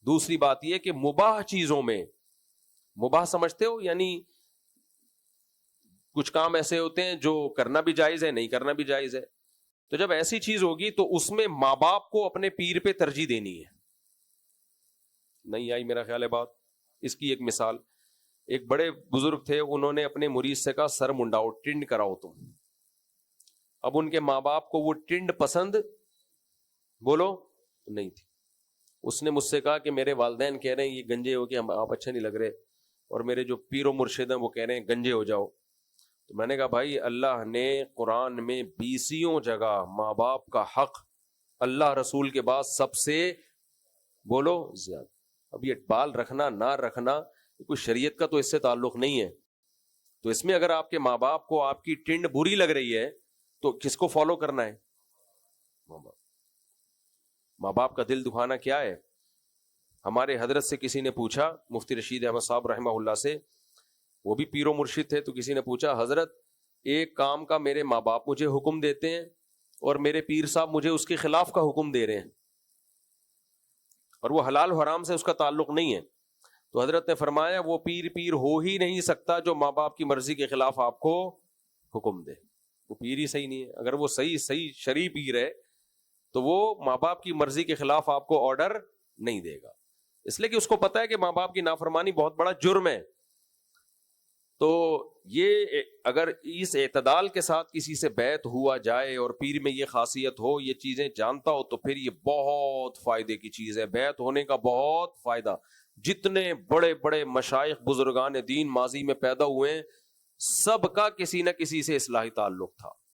دوسری بات یہ کہ مباح چیزوں میں، مباح سمجھتے ہو یعنی کچھ کام ایسے ہوتے ہیں جو کرنا بھی جائز ہے، نہیں کرنا بھی جائز ہے، تو جب ایسی چیز ہوگی تو اس میں ماں باپ کو اپنے پیر پہ ترجیح دینی ہے. نہیں آئی میرا خیال ہے بات. اس کی ایک مثال، ایک بڑے بزرگ تھے، انہوں نے اپنے مرید سے کہا سر منڈاؤ، ٹنڈ کراؤ تم. اب ان کے ماں باپ کو وہ ٹنڈ پسند بولو نہیں تھی. اس نے مجھ سے کہا کہ میرے والدین کہہ رہے ہیں یہ گنجے ہو کے آپ اچھے نہیں لگ رہے، اور میرے جو پیر و مرشد ہیں وہ کہہ رہے ہیں گنجے ہو جاؤ. تو میں نے کہا بھائی اللہ نے قرآن میں 20 جگہ ماں باپ کا حق اللہ رسول کے بعد سب سے بولو زیادہ. اب یہ بال رکھنا نہ رکھنا کوئی شریعت کا تو اس سے تعلق نہیں ہے. تو اس میں اگر آپ کے ماں باپ کو آپ کی ٹنڈ بری لگ رہی ہے تو کس کو فالو کرنا ہے؟ ماں باپ. ماں باپ کا دل دکھانا کیا ہے؟ ہمارے حضرت سے کسی نے پوچھا، مفتی رشید احمد صاحب رحمہ اللہ سے، وہ بھی پیر و مرشد تھے، تو کسی نے پوچھا حضرت ایک کام کا میرے ماں باپ مجھے حکم دیتے ہیں اور میرے پیر صاحب مجھے اس کے خلاف کا حکم دے رہے ہیں، اور وہ حلال حرام سے اس کا تعلق نہیں ہے. تو حضرت نے فرمایا وہ پیر ہو ہی نہیں سکتا جو ماں باپ کی مرضی کے خلاف آپ کو حکم دے. وہ پیر ہی صحیح نہیں ہے. اگر وہ صحیح شرعی پیر ہے تو وہ ماں باپ کی مرضی کے خلاف آپ کو آرڈر نہیں دے گا، اس لیے کہ اس کو پتا ہے کہ ماں باپ کی نافرمانی بہت بڑا جرم ہے. تو یہ اگر اس اعتدال کے ساتھ کسی سے بیعت ہوا جائے اور پیر میں یہ خاصیت ہو، یہ چیزیں جانتا ہو، تو پھر یہ بہت فائدے کی چیز ہے. بیعت ہونے کا بہت فائدہ. جتنے بڑے بڑے مشائخ بزرگان دین ماضی میں پیدا ہوئے ہیں، سب کا کسی نہ کسی سے اصلاحی تعلق تھا.